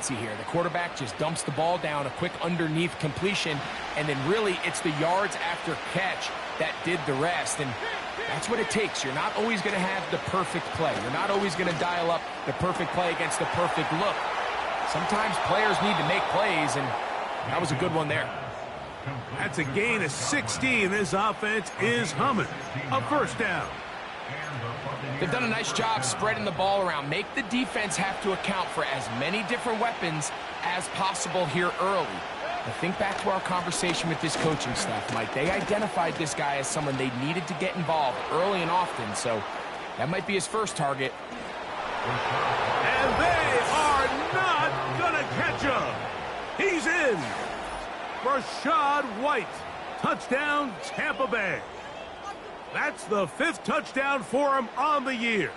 here. The quarterback just dumps the ball down, a quick underneath completion, and then really it's the yards after catch that did the rest. And that's what it takes. You're not always going to have the perfect play. You're not always going to dial up the perfect play against the perfect look. Sometimes players need to make plays, and that was a good one there. That's a gain of 16. This offense is humming. A first down. They've done a nice job spreading the ball around. Make the defense have to account for as many different weapons as possible here early. But think back to our conversation with this coaching staff, Mike. They identified this guy as someone they needed to get involved early and often, so that might be his first target. And they are not going to catch him. He's in. Rachaad White. Touchdown, Tampa Bay. That's the 5th touchdown for him on the year.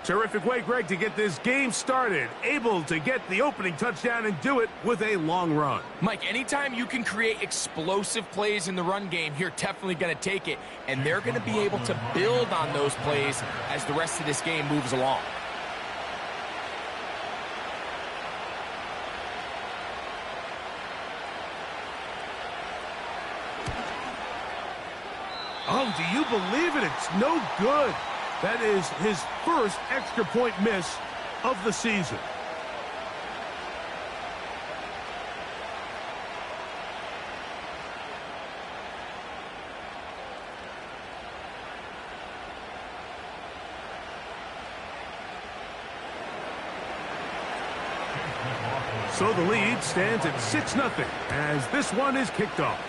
Terrific way, Greg, to get this game started. Able to get the opening touchdown and do it with a long run. Mike, anytime you can create explosive plays in the run game, you're definitely going to take it. And they're going to be able to build on those plays as the rest of this game moves along. Oh, do you believe it? It's no good. That is his first extra point miss of the season. So the lead stands at 6-0 as this one is kicked off.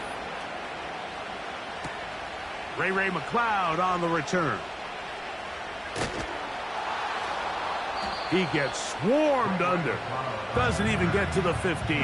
Ray McCloud on the return. He gets swarmed under. Doesn't even get to the 15.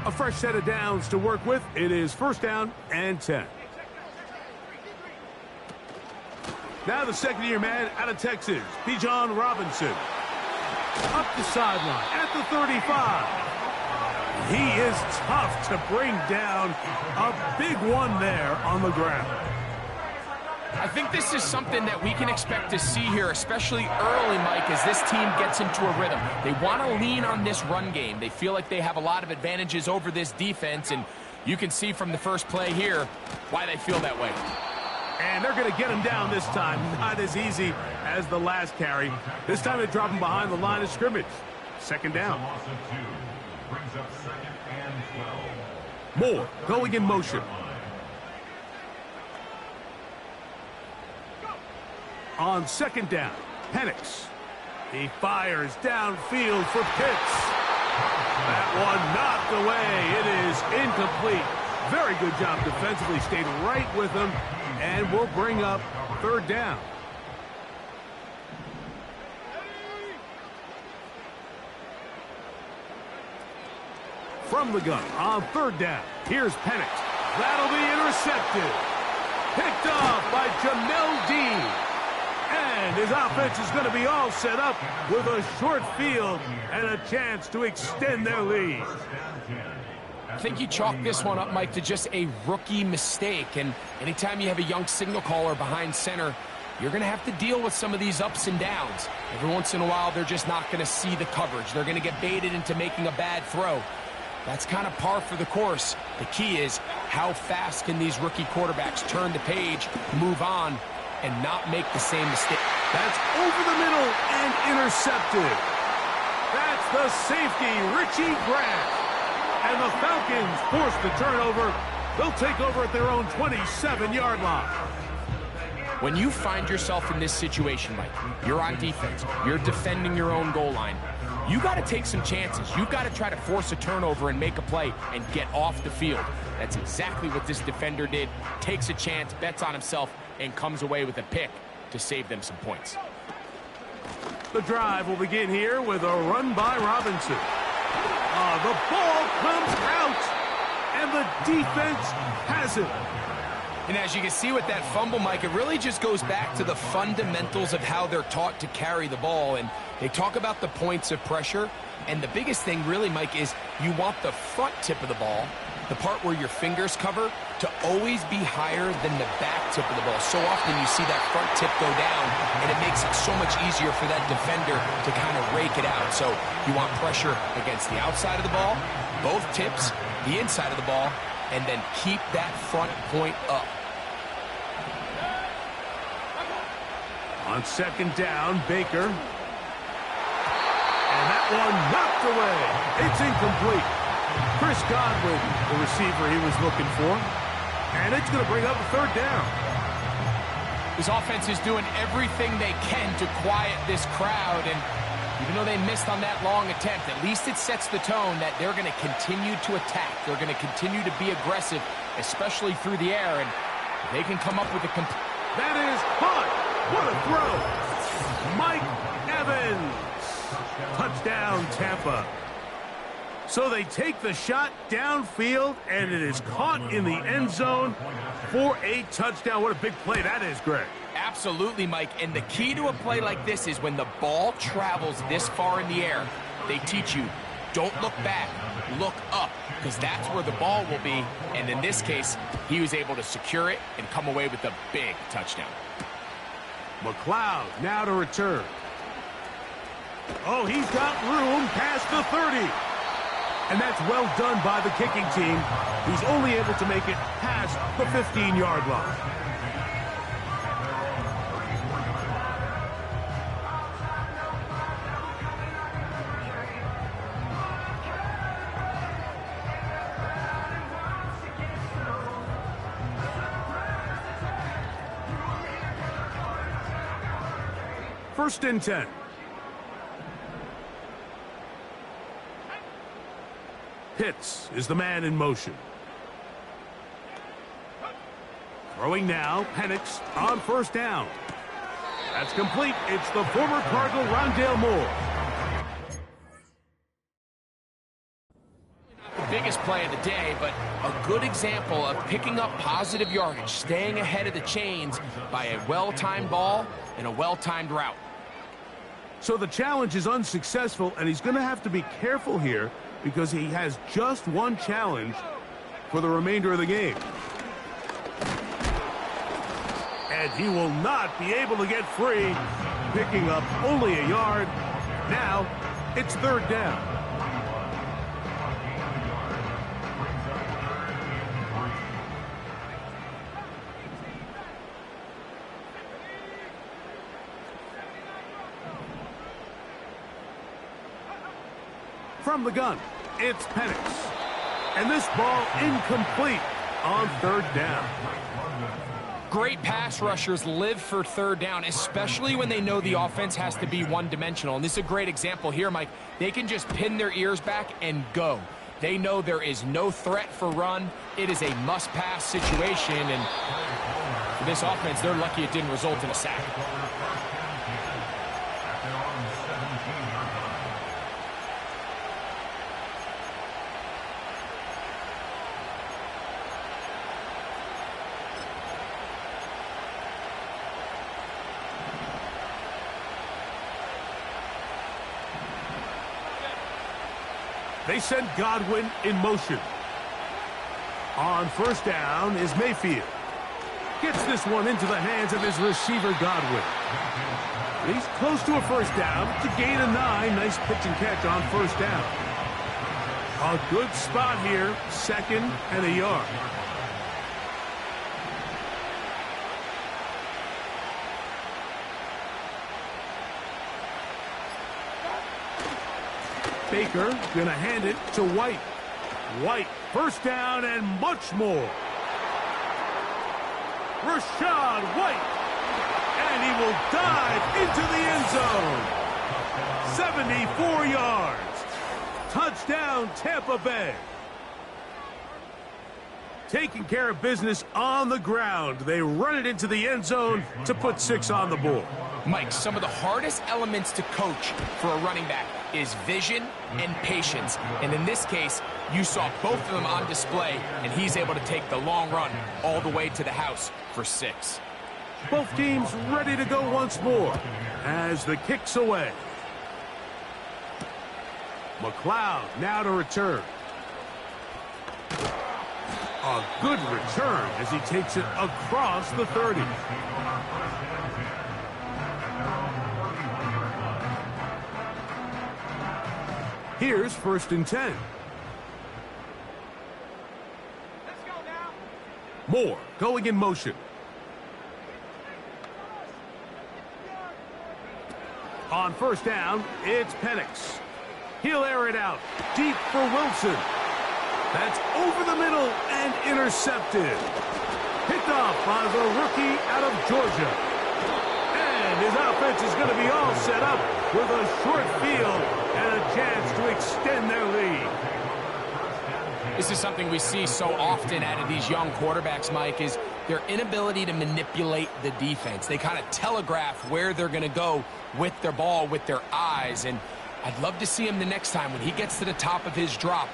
A fresh set of downs to work with. It is first down and 10. Now the second-year man out of Texas, Bijan Robinson. Up the sideline at the 35. He is tough to bring down. A big one there on the ground. I think this is something that we can expect to see here, especially early, Mike, as this team gets into a rhythm. They want to lean on this run game. They feel like they have a lot of advantages over this defense, and you can see from the first play here why they feel that way. And they're going to get him down this time. Not as easy as the last carry. This time they drop him behind the line of scrimmage. Second down. Moore going in motion. On second down, Penix. He fires downfield for Pitts. That one knocked away. It is incomplete. Very good job defensively. Stayed right with him. And we'll bring up third down. From the gun on third down. Here's Penix. That'll be intercepted. Picked off by Jamel Dean. And his offense is going to be all set up with a short field and a chance to extend their lead. I think you chalk this one up, Mike, to just a rookie mistake. And anytime you have a young signal caller behind center, you're going to have to deal with some of these ups and downs. Every once in a while, they're just not going to see the coverage. They're going to get baited into making a bad throw. That's kind of par for the course. The key is how fast can these rookie quarterbacks turn the page, move on, and not make the same mistake. That's over the middle and intercepted. That's the safety, Richie Grant. And the Falcons force the turnover. They'll take over at their own 27-yard line. When you find yourself in this situation, Mike, you're on defense, you're defending your own goal line, you got to take some chances. You've got to try to force a turnover and make a play and get off the field. That's exactly what this defender did. Takes a chance, bets on himself, and comes away with a pick to save them some points. The drive will begin here with a run by Robinson. The ball comes out, and the defense has it. And as you can see with that fumble, Mike, it really just goes back to the fundamentals of how they're taught to carry the ball. And they talk about the points of pressure. And the biggest thing really, Mike, is you want the front tip of the ball, the part where your fingers cover, to always be higher than the back tip of the ball. So often you see that front tip go down, and it makes it so much easier for that defender to kind of rake it out. So you want pressure against the outside of the ball, both tips, the inside of the ball, and then keep that front point up. On second down, Baker. And that one knocked away. It's incomplete. Chris Godwin, the receiver he was looking for. And it's going to bring up a third down. This offense is doing everything they can to quiet this crowd. And even though they missed on that long attempt, at least it sets the tone that they're going to continue to attack. They're going to continue to be aggressive, especially through the air. And they can come up with a... That is caught. What a throw. Mike Evans. Touchdown, Tampa. So they take the shot downfield, and it is caught in the end zone for a touchdown. What a big play that is, Greg. Absolutely, Mike. And the key to a play like this is when the ball travels this far in the air, they teach you, don't look back, look up, because that's where the ball will be. And in this case, he was able to secure it and come away with a big touchdown. McLeod now to return. Oh, he's got room past the 30. And that's well done by the kicking team. He's only able to make it past the 15-yard line. First and 10. Pitts is the man in motion. Throwing now, Penix on first down. That's complete. It's the former Cardinal Rondale Moore. The biggest play of the day, but a good example of picking up positive yardage, staying ahead of the chains by a well-timed ball and a well-timed route. So the challenge is unsuccessful, and he's going to have to be careful here because he has just one challenge for the remainder of the game. And he will not be able to get free, picking up only a yard. Now, it's third down. From the gun, it's Penix. And this ball incomplete on third down. Great pass rushers live for third down, especially when they know the offense has to be one-dimensional. And this is a great example here, Mike. They can just pin their ears back and go. They know there is no threat for run. It is a must-pass situation. And for this offense, they're lucky it didn't result in a sack. They send Godwin in motion. On first down is Mayfield. Gets this one into the hands of his receiver, Godwin. He's close to a first down to gain a 9. Nice pitch and catch on first down. A good spot here, second and a yard. Baker gonna hand it to White. White, first down and much more. Rachaad White, and he will dive into the end zone. 74 yards. Touchdown, Tampa Bay. Taking care of business on the ground. They run it into the end zone to put 6 on the board. Mike, some of the hardest elements to coach for a running back is vision and patience. And in this case, you saw both of them on display, and he's able to take the long run all the way to the house for 6. Both teams ready to go once more as the kick's away. McLeod now to return. A good return as he takes it across the 30. Here's 1st and 10. Let's go now. Moore going in motion. On 1st down, it's Penix. He'll air it out deep for Wilson. That's over the middle and intercepted. Picked off by the rookie out of Georgia. And his offense is going to be all set up with a short field and a chance to extend their lead. This is something we see so often out of these young quarterbacks, Mike, is their inability to manipulate the defense. They kind of telegraph where they're going to go with their ball, with their eyes. And I'd love to see him the next time when he gets to the top of his drop.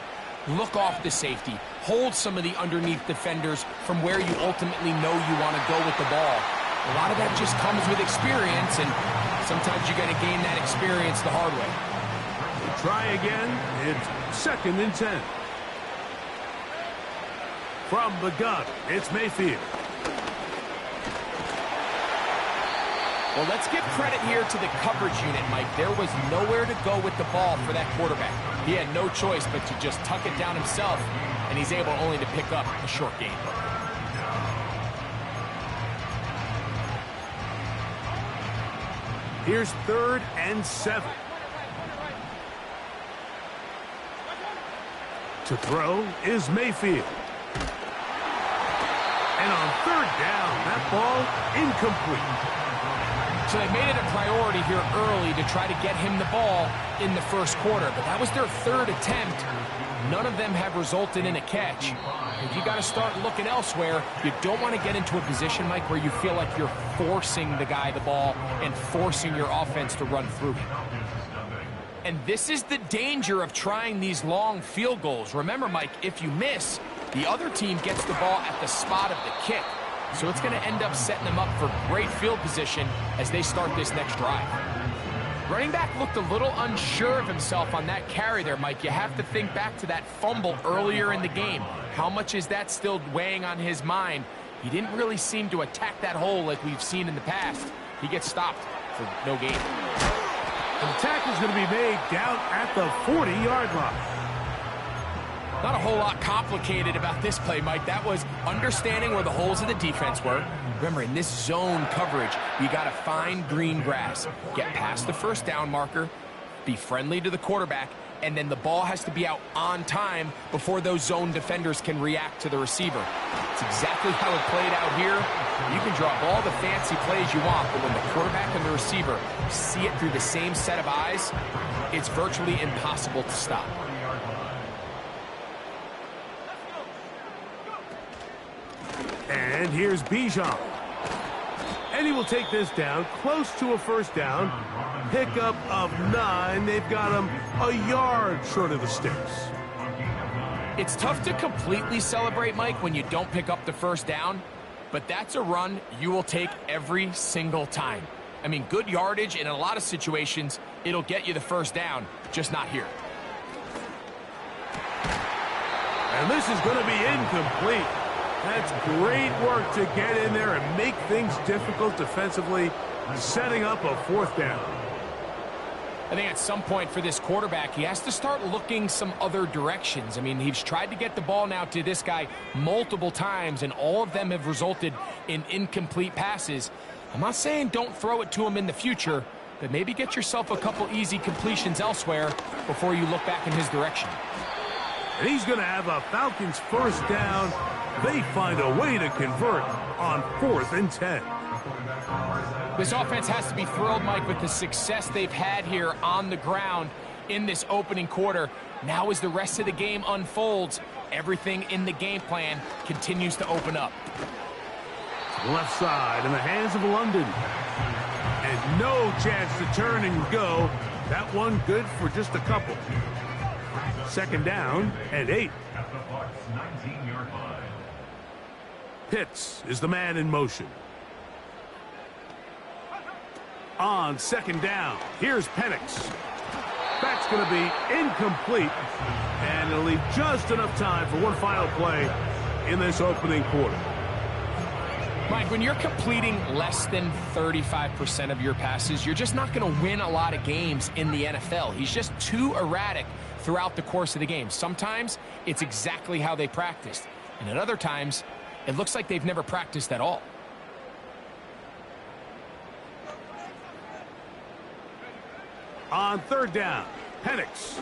Look off the safety. Hold some of the underneath defenders from where you ultimately know you want to go with the ball. A lot of that just comes with experience, and sometimes you got to gain that experience the hard way. Try again. It's 2nd and 10. From the gun, it's Mayfield. Well, let's give credit here to the coverage unit, Mike. There was nowhere to go with the ball for that quarterback. He had no choice but to just tuck it down himself, and he's able only to pick up a short gain. Here's 3rd and 7. To throw is Mayfield. And on 3rd down, that ball incomplete. So they made it a priority here early to try to get him the ball in the 1st quarter, but that was their 3rd attempt. None of them have resulted in a catch. If you got to start looking elsewhere, you don't want to get into a position, Mike, where you feel like you're forcing the guy the ball and forcing your offense to run through him. And this is the danger of trying these long field goals. Remember, Mike, if you miss, the other team gets the ball at the spot of the kick. So it's going to end up setting them up for great field position as they start this next drive. Running back looked a little unsure of himself on that carry there, Mike. You have to think back to that fumble earlier in the game. How much is that still weighing on his mind? He didn't really seem to attack that hole like we've seen in the past. He gets stopped for no gain. And the tackle's going to be made down at the 40-yard line. Not a whole lot complicated about this play, Mike. That was understanding where the holes of the defense were. Remember, in this zone coverage, you got to find green grass. Get past the 1st down marker, be friendly to the quarterback, and then the ball has to be out on time before those zone defenders can react to the receiver. It's exactly how it played out here. You can draw up all the fancy plays you want, but when the quarterback and the receiver see it through the same set of eyes, it's virtually impossible to stop. And here's Bijan. And he will take this down close to a 1st down. Pickup of 9. They've got him a yard short of the sticks. It's tough to completely celebrate, Mike, when you don't pick up the 1st down, but that's a run you will take every single time. I mean, good yardage, and in a lot of situations, it'll get you the 1st down, just not here. And this is going to be incomplete. That's great work to get in there and make things difficult defensively, setting up a 4th down. I think at some point for this quarterback, he has to start looking some other directions. I mean, he's tried to get the ball now to this guy multiple times, and all of them have resulted in incomplete passes. I'm not saying don't throw it to him in the future, but maybe get yourself a couple easy completions elsewhere before you look back in his direction. And he's going to have a Falcons 1st down. They find a way to convert on 4th and 10. This offense has to be thrilled, Mike, with the success they've had here on the ground in this opening quarter. Now as the rest of the game unfolds, everything in the game plan continues to open up. To the left side in the hands of London. And no chance to turn and go. That one good for just a couple. Second down and 8. At the Bucs 19-yard line. Pitts is the man in motion. On second down, here's Penix. That's going to be incomplete, and it'll leave just enough time for one final play in this opening quarter. Mike, when you're completing less than 35% of your passes, you're just not going to win a lot of games in the NFL. He's just too erratic throughout the course of the game. Sometimes it's exactly how they practiced, and at other times, it looks like they've never practiced at all. On third down, Penix.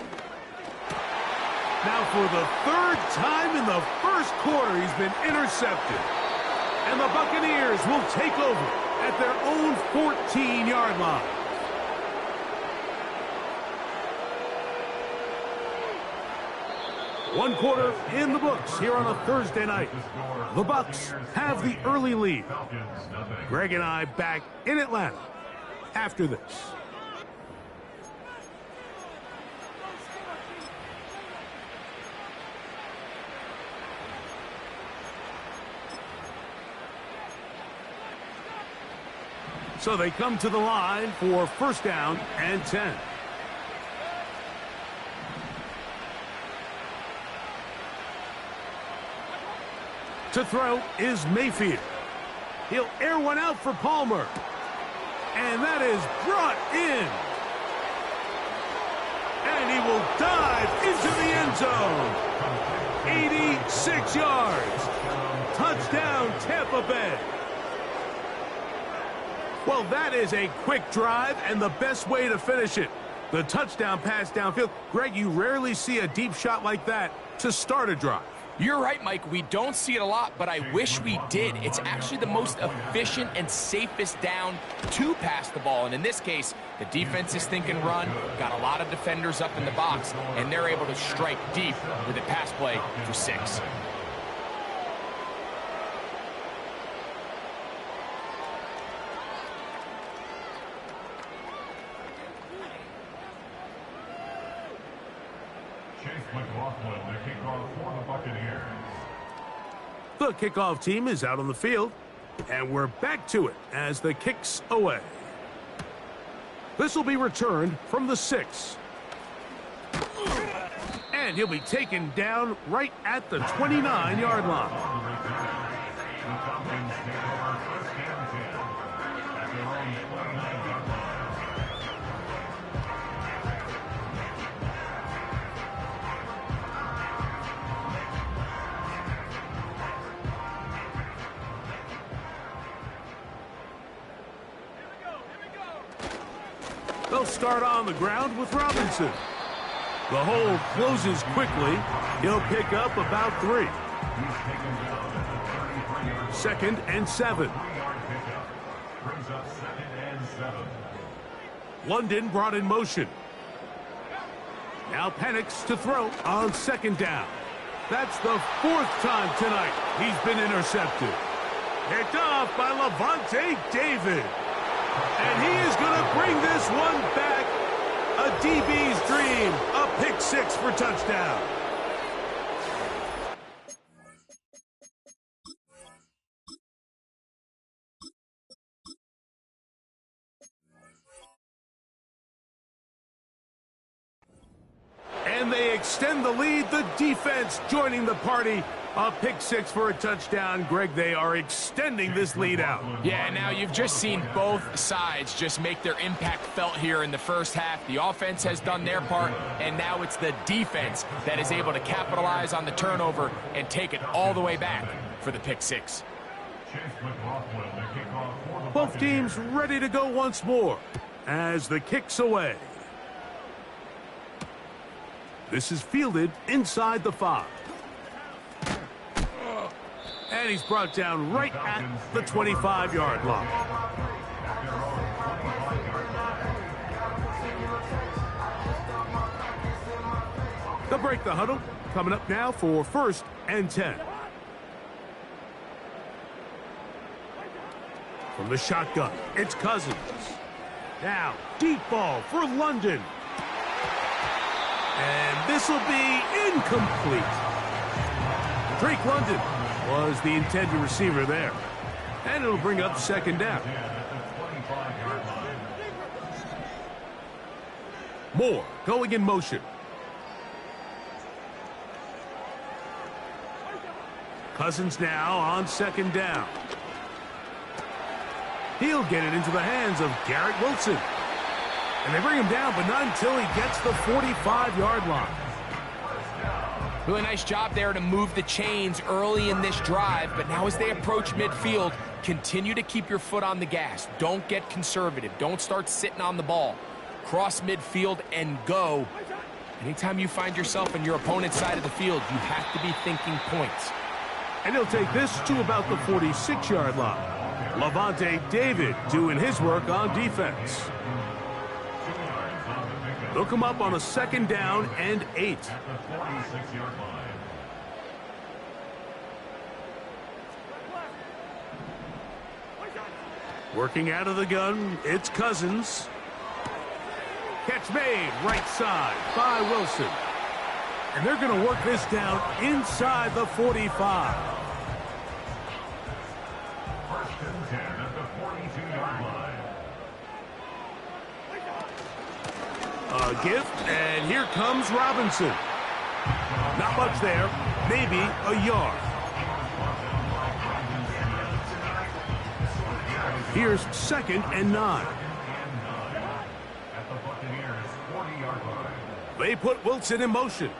Now for the third time in the first quarter, he's been intercepted. And the Buccaneers will take over at their own 14-yard line. One quarter in the books here on a Thursday night. The Bucs have the early lead. Greg and I back in Atlanta after this. So they come to the line for first down and 10. To throw is Mayfield. He'll air one out for Palmer. And that is brought in. And he will dive into the end zone. 86 yards. Touchdown, Tampa Bay. Well, that is a quick drive and the best way to finish it. The touchdown pass downfield. Greg, you rarely see a deep shot like that to start a drive. You're right, Mike. We don't see it a lot, but I wish we did. It's actually the most efficient and safest down to pass the ball. And in this case, the defense is thinking run, got a lot of defenders up in the box, and they're able to strike deep with a pass play for 6. McLaughlin, the kickoff for the Buccaneers. The kickoff team is out on the field, and we're back to it as the kick's away. This will be returned from the 6. And he'll be taken down right at the 29-yard line. The Falcons take over first and 10 at their own 29-yard line. They'll start on the ground with Robinson. The hole closes quickly. He'll pick up about 3. Second and 7. Brings up second and 7. London brought in motion. Now Penix to throw on second down. That's the 4th time tonight he's been intercepted. Picked off by Lavonte David. And he is going to bring this one back. A DB's dream. A pick 6 for touchdown. And they extend the lead. The defense joining the party. A pick 6 for a touchdown. Greg, they are extending this lead out. Yeah, now you've just seen both sides just make their impact felt here in the first half. The offense has done their part, and now it's the defense that is able to capitalize on the turnover and take it all the way back for the pick 6. Both teams ready to go once more as the kick's away. This is fielded inside the 5. And he's brought down right at the 25-yard line. They'll break the huddle. Coming up now for first and 10. From the shotgun, it's Cousins. Now, deep ball for London. And this will be incomplete. Drake London was the intended receiver there. And it'll bring up second down. Moore going in motion. Cousins now on second down. He'll get it into the hands of Garrett Wilson. And they bring him down, but not until he gets the 45-yard line. Really nice job there to move the chains early in this drive, but now as they approach midfield, continue to keep your foot on the gas. Don't get conservative. Don't start sitting on the ball. Cross midfield and go. Anytime you find yourself on your opponent's side of the field, you have to be thinking points. And he'll take this to about the 46-yard line. Levante David doing his work on defense. They'll come up on a second down and 8. Working out of the gun, it's Cousins. Catch made right side by Wilson. And they're going to work this down inside the 45. First and 10 at the 42-yard line. A gift, and here comes Robinson. Not much there, maybe a yard. Here's second and 9. At the Buccaneers' 40-yard line. They put Wilson in motion.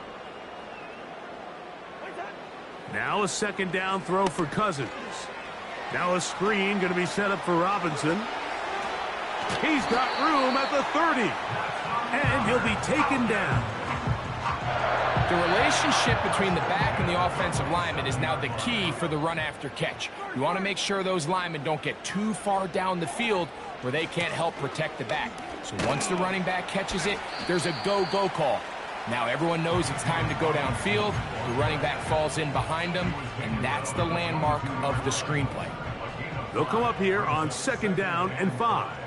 Now a second down throw for Cousins. Now a screen going to be set up for Robinson. He's got room at the 30. And he'll be taken down. The relationship between the back and the offensive lineman is now the key for the run after catch. You want to make sure those linemen don't get too far down the field where they can't help protect the back. So once the running back catches it, there's a go-go call. Now everyone knows it's time to go downfield. The running back falls in behind him, and that's the landmark of the screenplay. They'll come up here on second down and 5.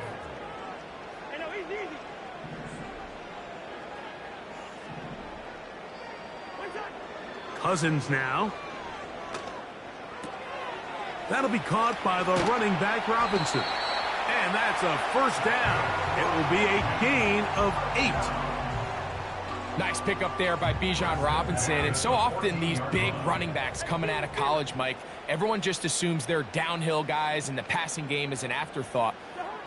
Cousins now. That'll be caught by the running back Robinson. And that's a first down. It will be a gain of 8. Nice pickup there by Bijan Robinson. And so often these big running backs coming out of college, Mike, everyone just assumes they're downhill guys and the passing game is an afterthought.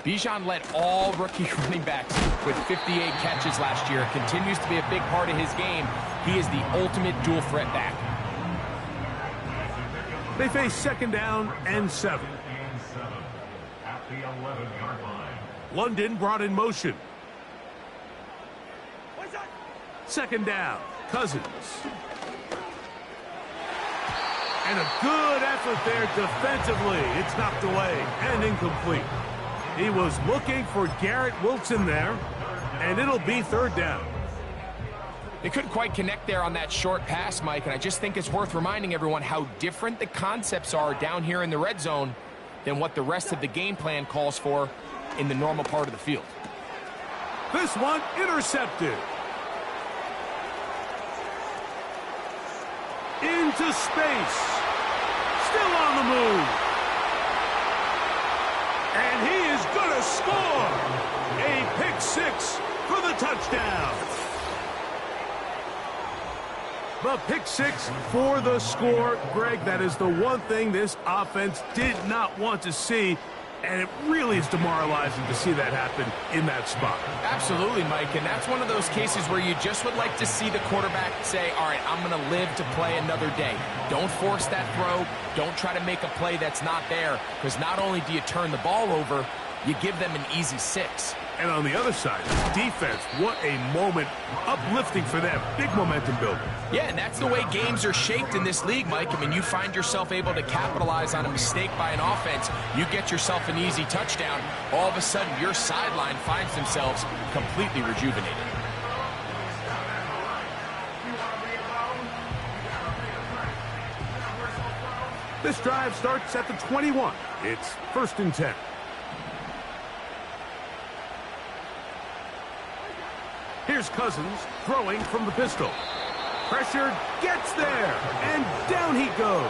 Bijan led all rookie running backs with 58 catches last year. Continues to be a big part of his game. He is the ultimate dual threat back. They face second down and 7. At the 11-yard line. London brought in motion. Second down, Cousins. And a good effort there defensively. It's knocked away and incomplete. He was looking for Garrett Wilson there, and it'll be third down. They couldn't quite connect there on that short pass, Mike, and I just think it's worth reminding everyone how different the concepts are down here in the red zone than what the rest of the game plan calls for in the normal part of the field. This one intercepted. Into space. Still on the move. And he is going to score. A pick 6 for the touchdown. The pick 6 for the score. Greg, that is the one thing this offense did not want to see. And it really is demoralizing to see that happen in that spot. Absolutely, Mike, and that's one of those cases where you just would like to see the quarterback say, all right, I'm going to live to play another day. Don't force that throw. Don't try to make a play that's not there, because not only do you turn the ball over, you give them an easy 6. And on the other side, defense, what a moment. Uplifting for them. Big momentum builder. Yeah, and that's the way games are shaped in this league, Mike. I mean, you find yourself able to capitalize on a mistake by an offense. You get yourself an easy touchdown. All of a sudden, your sideline finds themselves completely rejuvenated. This drive starts at the 21. It's first and 10. Here's Cousins throwing from the pistol. Pressure gets there, and down he goes.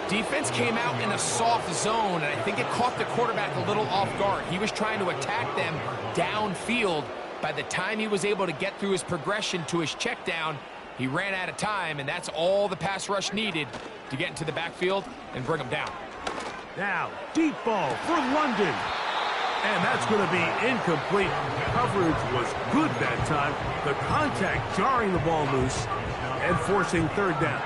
Defense came out in a soft zone, and I think it caught the quarterback a little off guard. He was trying to attack them downfield. By the time he was able to get through his progression to his check down, he ran out of time, and that's all the pass rush needed to get into the backfield and bring him down. Now, deep ball for London. And that's going to be incomplete. Coverage was good that time. The contact jarring the ball loose and forcing third down.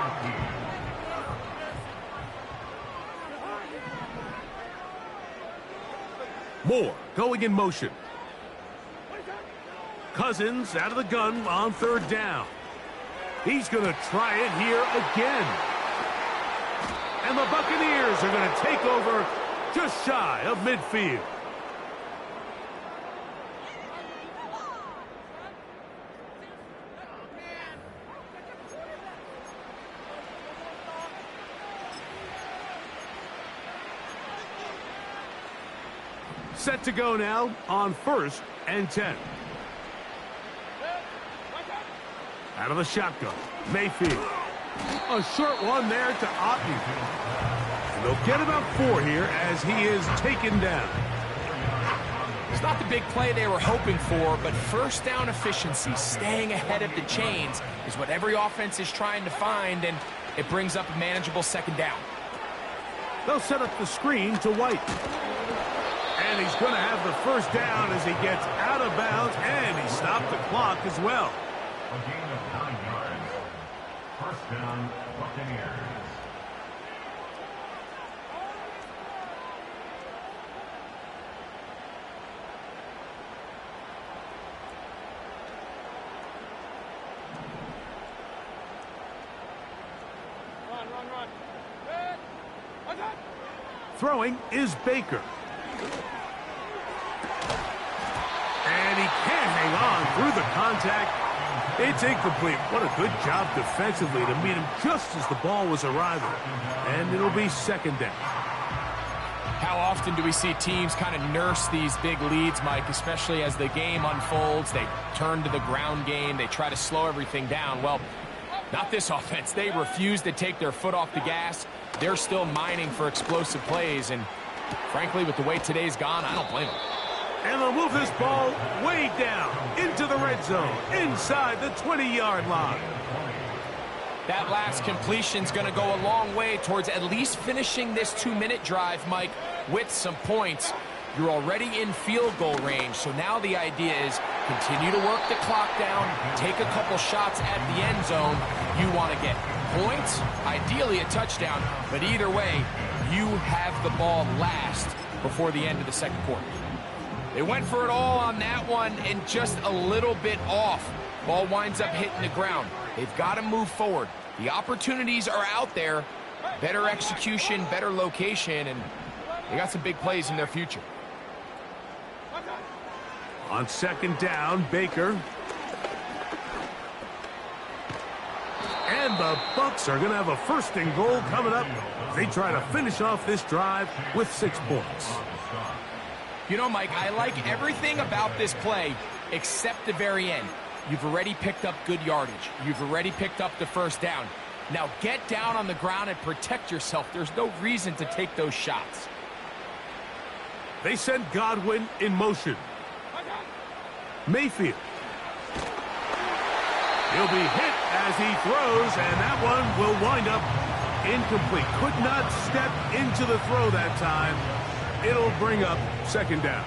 Moore going in motion. Cousins out of the gun on third down. He's going to try it here again. And the Buccaneers are going to take over just shy of midfield. Set to go now on 1st and 10. Out of the shotgun, Mayfield. A short one there to Otten. And they'll get about 4 here as he is taken down. It's not the big play they were hoping for, but first down efficiency, staying ahead of the chains, is what every offense is trying to find, and it brings up a manageable second down. They'll set up the screen to White. And he's going to have the first down as he gets out of bounds, and he stopped the clock as well. A gain of 9 yards. First down, Buccaneers. Run. Good. Throwing is Baker. And he can't hang on through the contact. It's incomplete. What a good job defensively to meet him just as the ball was arriving. And it'll be second down. How often do we see teams kind of nurse these big leads, Mike, especially as the game unfolds? They turn to the ground game. They try to slow everything down. Well, not this offense. They refuse to take their foot off the gas. They're still mining for explosive plays. And frankly, with the way today's gone, I don't blame them. And they'll move this ball way down into the red zone, inside the 20-yard line. That last completion's going to go a long way towards at least finishing this 2-minute drive, Mike, with some points. You're already in field goal range, so now the idea is continue to work the clock down, take a couple shots at the end zone. You want to get points, ideally a touchdown, but either way, you have the ball last before the end of the second quarter. They went for it all on that one and just a little bit off. Ball winds up hitting the ground. They've got to move forward. The opportunities are out there. Better execution, better location, and they got some big plays in their future. On second down, Baker. And the Bucs are going to have a first and goal coming up. They try to finish off this drive with 6 points. You know, Mike, I like everything about this play except the very end. You've already picked up good yardage. You've already picked up the first down. Now get down on the ground and protect yourself. There's no reason to take those shots. They send Godwin in motion. Mayfield. He'll be hit as he throws, and that one will wind up incomplete. Could not step into the throw that time. It'll bring up second down.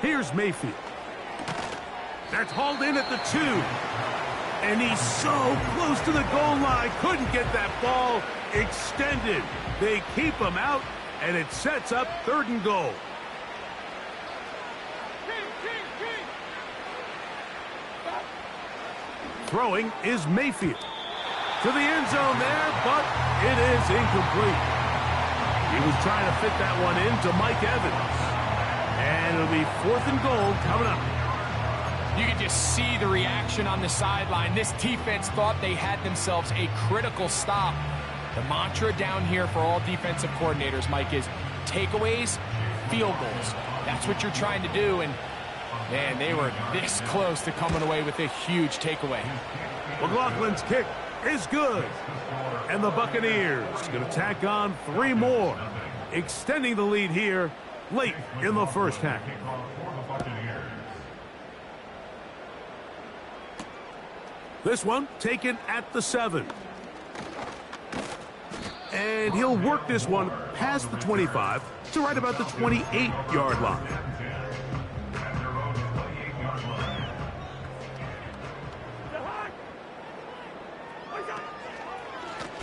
Here's Mayfield. That's hauled in at the 2. And he's so close to the goal line. Couldn't get that ball extended. They keep him out, and it sets up third and goal. Throwing is Mayfield. To the end zone there, but it is incomplete. He was trying to fit that one into Mike Evans. And it'll be fourth and goal coming up. You can just see the reaction on the sideline. This defense thought they had themselves a critical stop. The mantra down here for all defensive coordinators, Mike, is takeaways, field goals. That's what you're trying to do, and man, they were this close to coming away with a huge takeaway. McLaughlin's kick is good. And the Buccaneers going to tack on 3 more, extending the lead here late in the first half. This one taken at the 7. And he'll work this one past the 25 to right about the 28-yard line.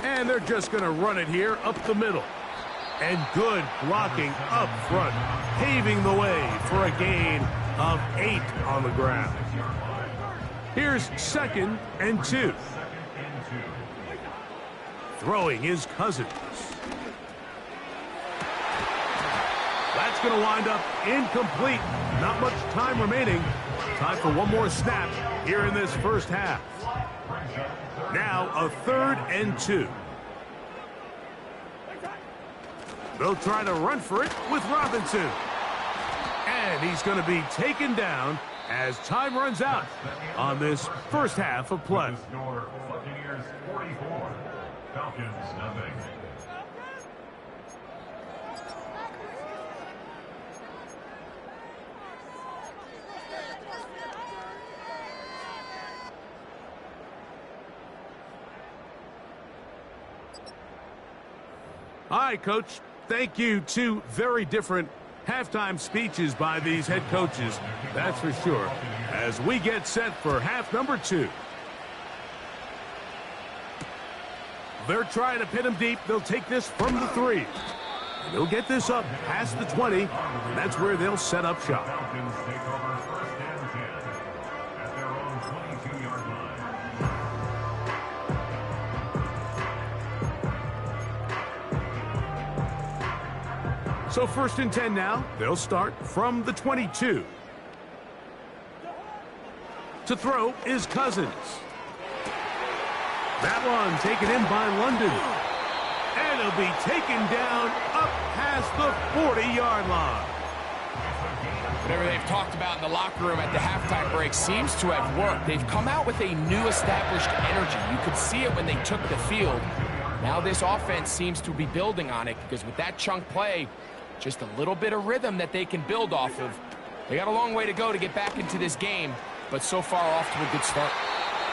And they're just going to run it here up the middle. And good blocking up front, paving the way for a gain of 8 on the ground. Here's 2nd and 2. Throwing is Cousins. That's going to wind up incomplete. Not much time remaining. Time for one more snap here in this first half. Now a 3rd and 2. They'll try to run for it with Robinson. And he's going to be taken down as time runs out on this first half of play. Buccaneers 44, Falcons nothing. All right, Coach. Thank you. 2 very different halftime speeches by these head coaches, that's for sure, as we get set for half number 2. They're trying to pin him deep. They'll take this from the 3. And they'll get this up past the 20, and that's where they'll set up shop. Falcons take over 1st and 10 at their own 22-yard line. So 1st and 10 now. They'll start from the 22. To throw is Cousins. That one taken in by London. And it'll be taken down up past the 40-yard line. Whatever they've talked about in the locker room at the halftime break seems to have worked. They've come out with a new established energy. You could see it when they took the field. Now this offense seems to be building on it because with that chunk play, just a little bit of rhythm that they can build off of. They got a long way to go to get back into this game, but so far off to a good start.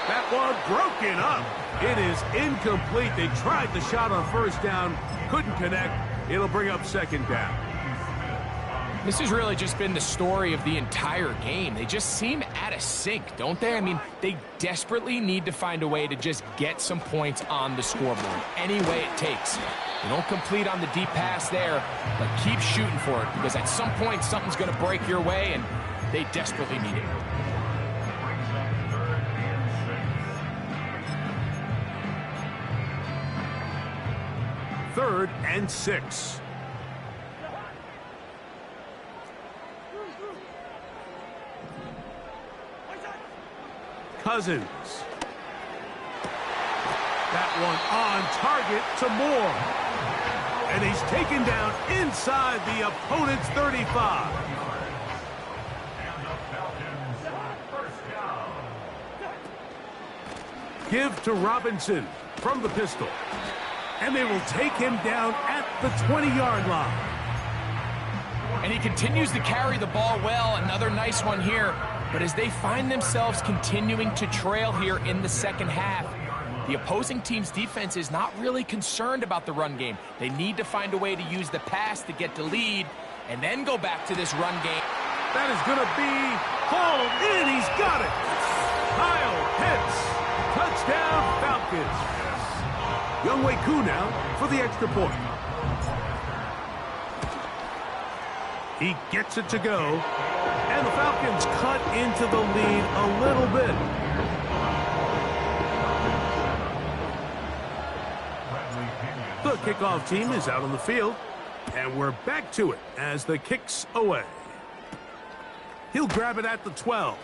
That one broken up. It is incomplete. They tried the shot on 1st down, couldn't connect. It'll bring up 2nd down. This has really just been the story of the entire game. They just seem out of sync, don't they? I mean, they desperately need to find a way to just get some points on the scoreboard, any way it takes. They don't complete on the deep pass there, but keep shooting for it, because at some point something's going to break your way, and they desperately need it. Third and 6. Cousins. That one on target to Moore. And he's taken down inside the opponent's 35. And the Falcons 1st down. Give to Robinson from the pistol. And they will take him down at the 20-yard line. And he continues to carry the ball well. Another nice one here. But as they find themselves continuing to trail here in the second half, the opposing team's defense is not really concerned about the run game. They need to find a way to use the pass to get the lead and then go back to this run game. That is going to be hauled in. He's got it. Kyle Pitts. Touchdown, Falcons. Younghoe Koo now for the extra point. He gets it to go. And the Falcons cut into the lead a little bit. The kickoff team is out on the field. And we're back to it as the kick's away. He'll grab it at the 12.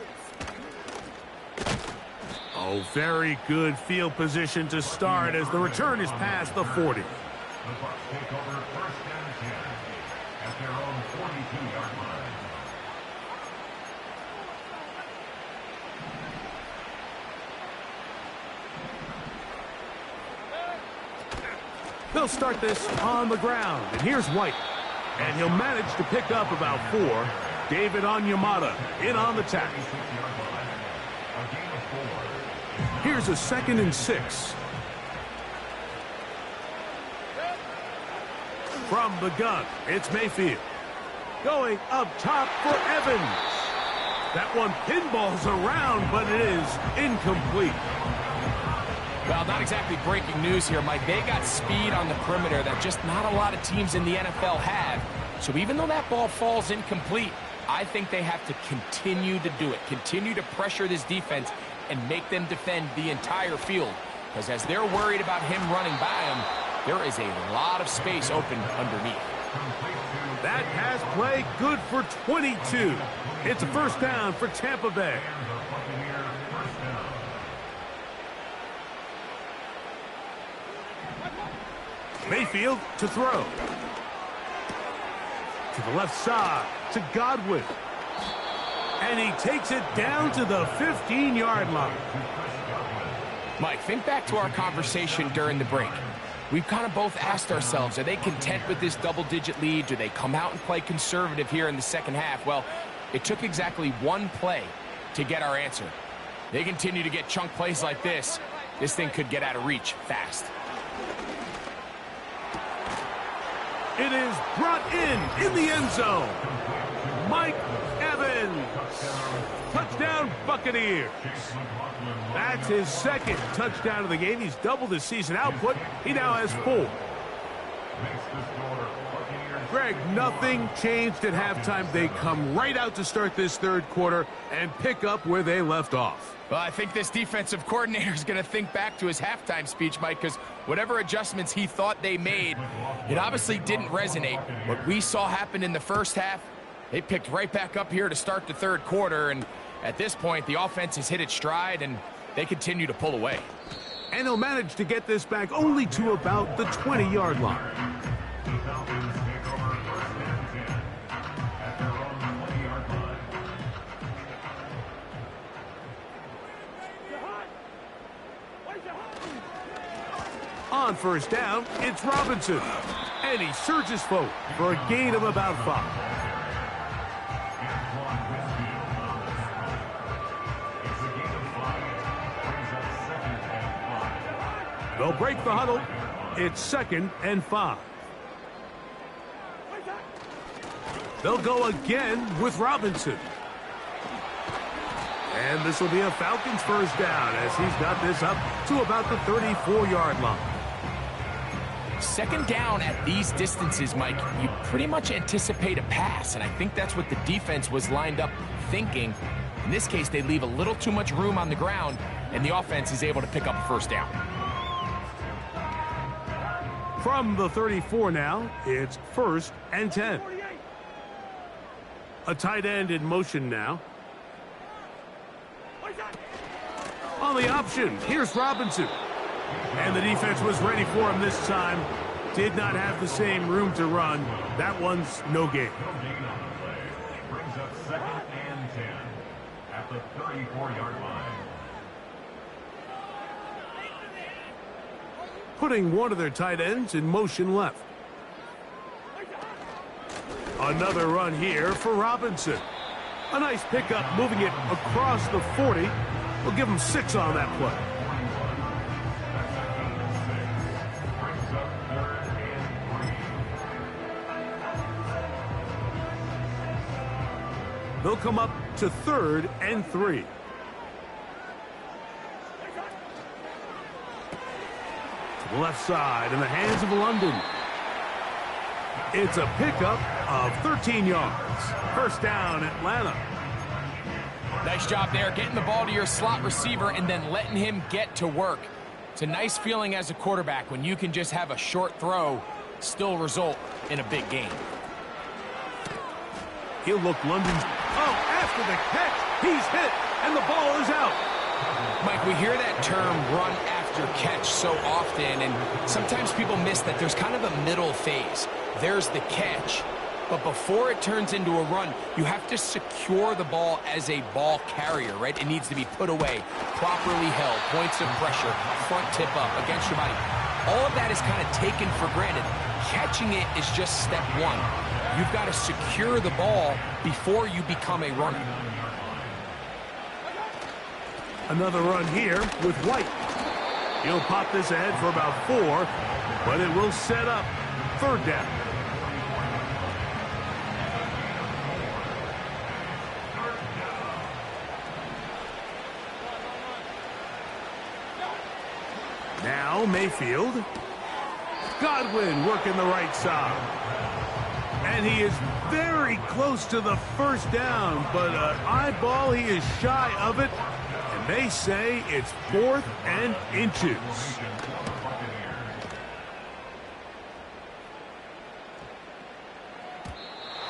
Oh, very good field position to start as the return is past the 40. The Bucs take over first and 10 at their own 42-yard line. They'll start this on the ground, and here's White. And he'll manage to pick up about 4. David Onyemata in on the tackle. Here's a 2nd and 6. From the gun, it's Mayfield. Going up top for Evans. That one pinballs around, but it is incomplete. Well, not exactly breaking news here, Mike. They got speed on the perimeter that just not a lot of teams in the NFL have. So even though that ball falls incomplete, I think they have to continue to do it. Continue to pressure this defense and make them defend the entire field. Because as they're worried about him running by them, there is a lot of space open underneath. That pass play good for 22. It's a first down for Tampa Bay. Mayfield to throw. To the left side, to Godwin. And he takes it down to the 15-yard line. Mike, think back to our conversation during the break. We've kind of both asked ourselves, are they content with this double-digit lead? Do they come out and play conservative here in the second half? Well, it took exactly one play to get our answer. They continue to get chunk plays like this. This thing could get out of reach fast. It is brought in the end zone. Mike Evans. Touchdown, Buccaneers. That's his 2nd touchdown of the game. He's doubled his season output. He now has 4. Greg, nothing changed at halftime. They come right out to start this 3rd quarter and pick up where they left off. Well, I think this defensive coordinator is going to think back to his halftime speech, Mike, because whatever adjustments he thought they made, it obviously didn't resonate. What we saw happen in the first half, they picked right back up here to start the 3rd quarter, and at this point, the offense has hit its stride, and they continue to pull away. And he'll manage to get this back only to about the 20-yard line. On first down, it's Robinson. And he surges forward for a gain of about 5. They'll break the huddle. It's 2nd and 5. They'll go again with Robinson. And this will be a Falcons first down as he's got this up to about the 34-yard line. 2nd down at these distances, Mike, you pretty much anticipate a pass, and I think that's what the defense was lined up thinking. In this case, they leave a little too much room on the ground, and the offense is able to pick up a first down. From the 34 now, it's 1st and 10. A tight end in motion now. On the option, here's Robinson. And the defense was ready for him this time. Did not have the same room to run. That one's no gain. Brings up 2nd and 10 at the 34-yard line. Putting one of their tight ends in motion left. Another run here for Robinson. A nice pickup, moving it across the 40. We'll give him 6 on that play. They'll come up to 3rd and 3. To the left side in the hands of London. It's a pickup of 13 yards. First down, Atlanta. Nice job there, getting the ball to your slot receiver and then letting him get to work. It's a nice feeling as a quarterback when you can just have a short throw still result in a big game. He'll look London's... Oh, after the catch, he's hit, and the ball is out. Mike, we hear that term run after catch so often, and sometimes people miss that there's kind of a middle phase. There's the catch, but before it turns into a run, you have to secure the ball as a ball carrier, right? It needs to be put away, properly held, points of pressure, front tip up against your body. All of that is kind of taken for granted. Catching it is just step one. You've got to secure the ball before you become a runner. Another run here with White. He'll pop this ahead for about 4, but it will set up third down. Now Mayfield. Godwin working the right side. And he is very close to the first down, but an eyeball, he is shy of it. And they say it's 4th and inches.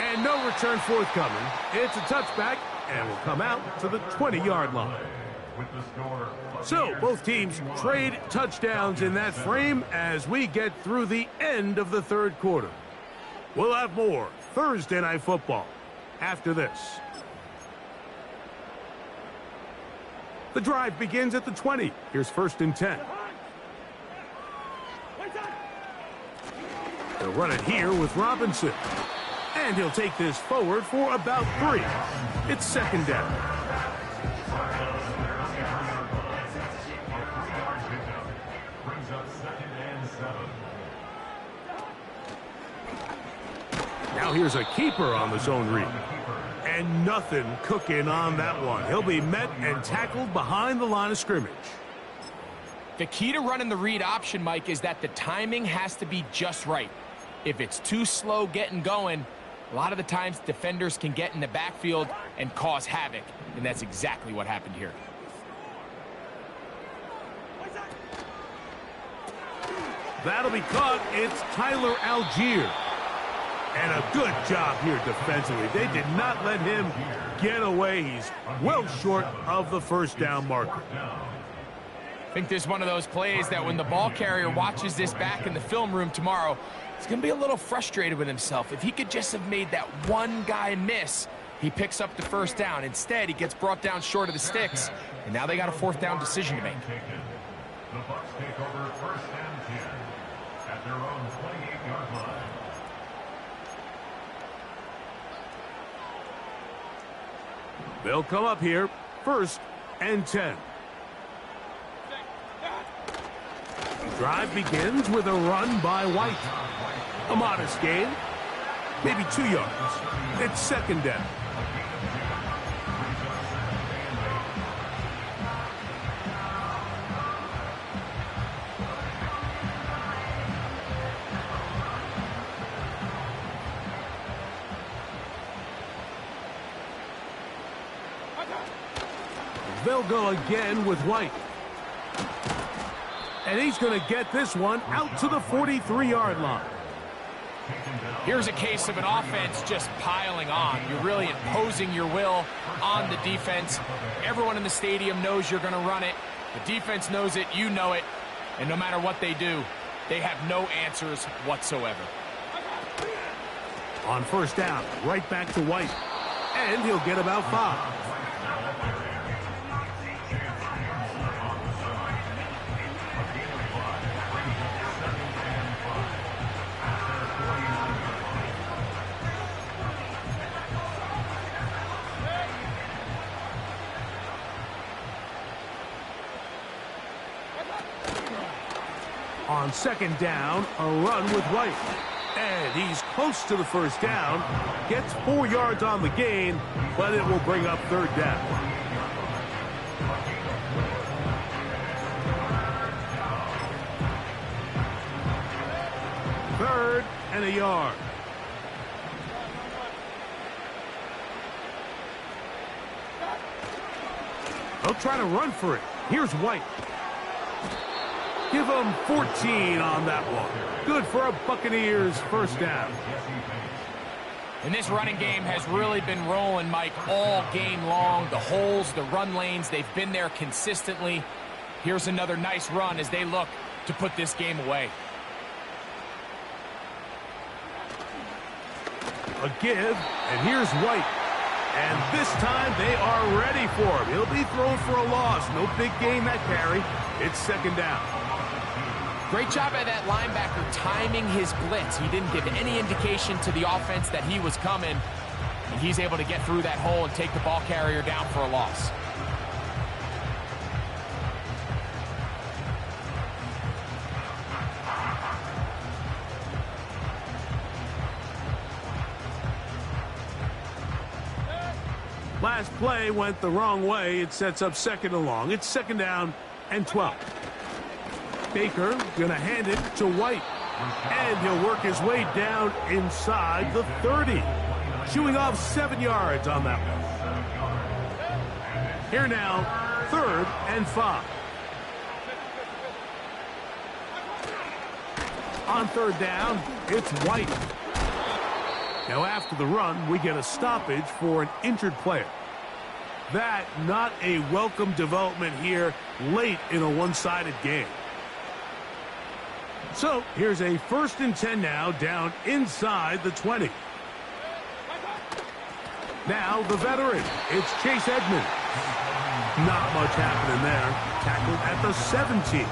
And no return forthcoming. It's a touchback and will come out to the 20-yard line. So both teams trade touchdowns in that frame as we get through the end of the third quarter. We'll have more Thursday Night Football after this. The drive begins at the 20. Here's 1st and 10. They'll run it here with Robinson. And he'll take this forward for about 3. It's 2nd down. Now here's a keeper on the zone read. And nothing cooking on that one. He'll be met and tackled behind the line of scrimmage. The key to running the read option, Mike, is that the timing has to be just right. If it's too slow getting going, a lot of the times defenders can get in the backfield and cause havoc. And that's exactly what happened here. That'll be caught. It's Tyler Algier. And a good job here defensively. They did not let him get away. He's well short of the first down marker. I think this is one of those plays that when the ball carrier watches this back in the film room tomorrow, he's going to be a little frustrated with himself. If he could just have made that one guy miss, he picks up the first down. Instead, he gets brought down short of the sticks, and now they got a 4th down decision to make. The Bucs take over 1st and 10 at their own 28-yard line. They'll come up here, 1st and 10. The drive begins with a run by White. A modest gain, maybe 2 yards. It's 2nd down. They'll go again with White. And he's going to get this one out to the 43-yard line. Here's a case of an offense just piling on. You're really imposing your will on the defense. Everyone in the stadium knows you're going to run it. The defense knows it, you know it. And no matter what they do, they have no answers whatsoever. On 1st down, right back to White. And he'll get about 5. On 2nd down, a run with White. And he's close to the first down. Gets 4 yards on the gain, but it will bring up 3rd down. Third and a yard. They'll try to run for it. Here's White. Give him 14 on that one. Good for a Buccaneers 1st down. And this running game has really been rolling, Mike, all game long. The holes, the run lanes, they've been there consistently. Here's another nice run as they look to put this game away. A give, and here's White. And this time they are ready for him. He'll be thrown for a loss. No big gain that carry. It's second down. Great job by that linebacker timing his blitz. He didn't give any indication to the offense that he was coming. And he's able to get through that hole and take the ball carrier down for a loss. Last play went the wrong way. It sets up second and long. It's second down and 12. Baker going to hand it to White. And he'll work his way down inside the 30. Shooing off 7 yards on that one. Here now, 3rd and 5. On 3rd down, it's White. Now after the run, we get a stoppage for an injured player. That not a welcome development here late in a one-sided game. So here's a 1st and 10 now down inside the 20. Now the veteran, it's Chase Edmonds. Not much happening there. Tackled at the 17.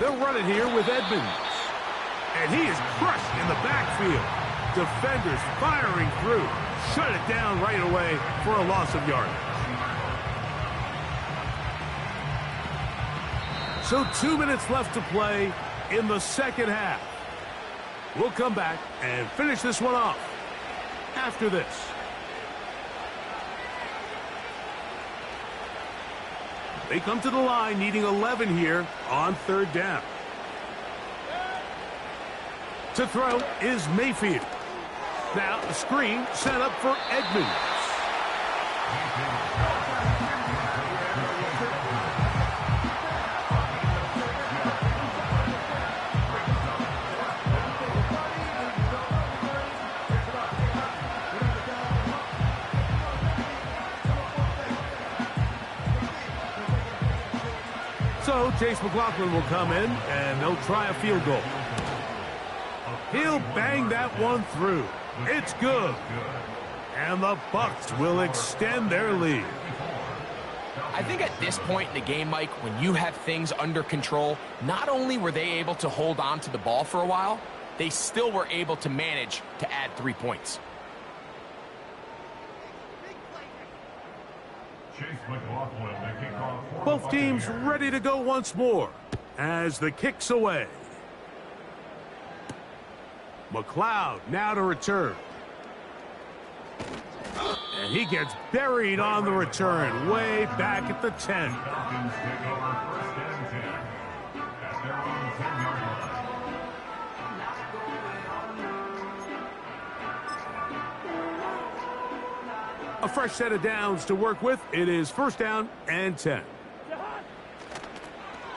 They'll run it here with Edmonds. And he is crushed in the backfield. Defenders firing through. Shut it down right away for a loss of yardage. So 2 minutes left to play in the second half. We'll come back and finish this one off after this. They come to the line needing 11 here on 3rd down. To throw is Mayfield. Now a screen set up for Edmonds. So Chase McLaughlin will come in, and they'll try a field goal. He'll bang that one through. It's good. And the Bucs will extend their lead. I think at this point in the game, Mike, when you have things under control, not only were they able to hold on to the ball for a while, they still were able to manage to add 3 points. Chase McLaughlin, the kickoff. Both teams ready to go once more as the kick's away. McLeod now to return. And he gets buried on the return way back at the 10. Falcons take over 1st and 10 at their own 10-yard line. A fresh set of downs to work with. It is 1st down and 10.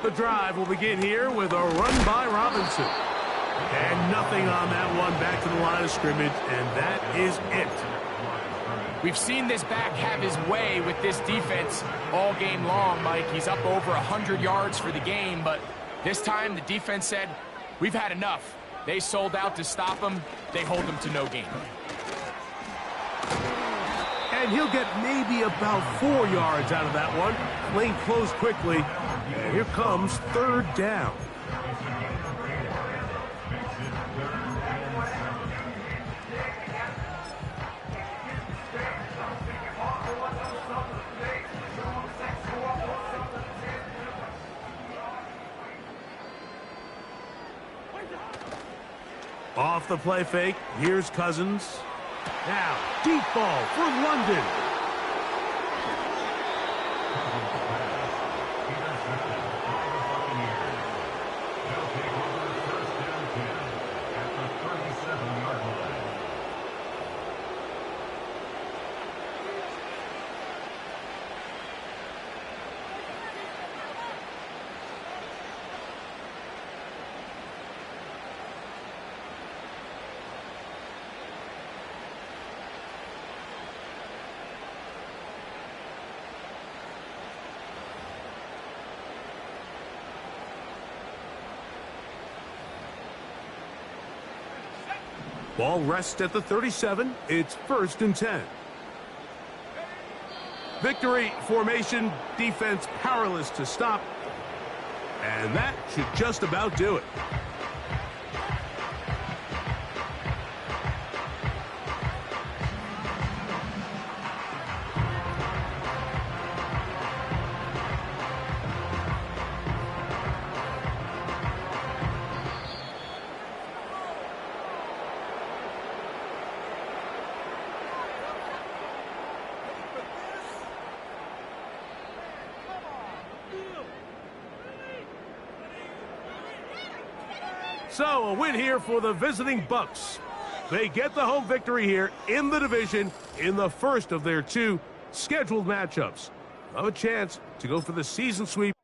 The drive will begin here with a run by Robinson. And nothing on that one back to the line of scrimmage, and that is it. We've seen this back have his way with this defense all game long, Mike. He's up over 100 yards for the game, but this time the defense said, we've had enough. They sold out to stop him. They hold him to no gain. And he'll get maybe about 4 yards out of that one. Lane closed quickly. And here comes 3rd down. Off the play fake. Here's Cousins. Now, deep ball for London. Ball rests at the 37. It's 1st and 10. Victory formation, defense powerless to stop. And that should just about do it. So, a win here for the visiting Bucks. They get the home victory here in the division in the first of their 2 scheduled matchups. Have a chance to go for the season sweep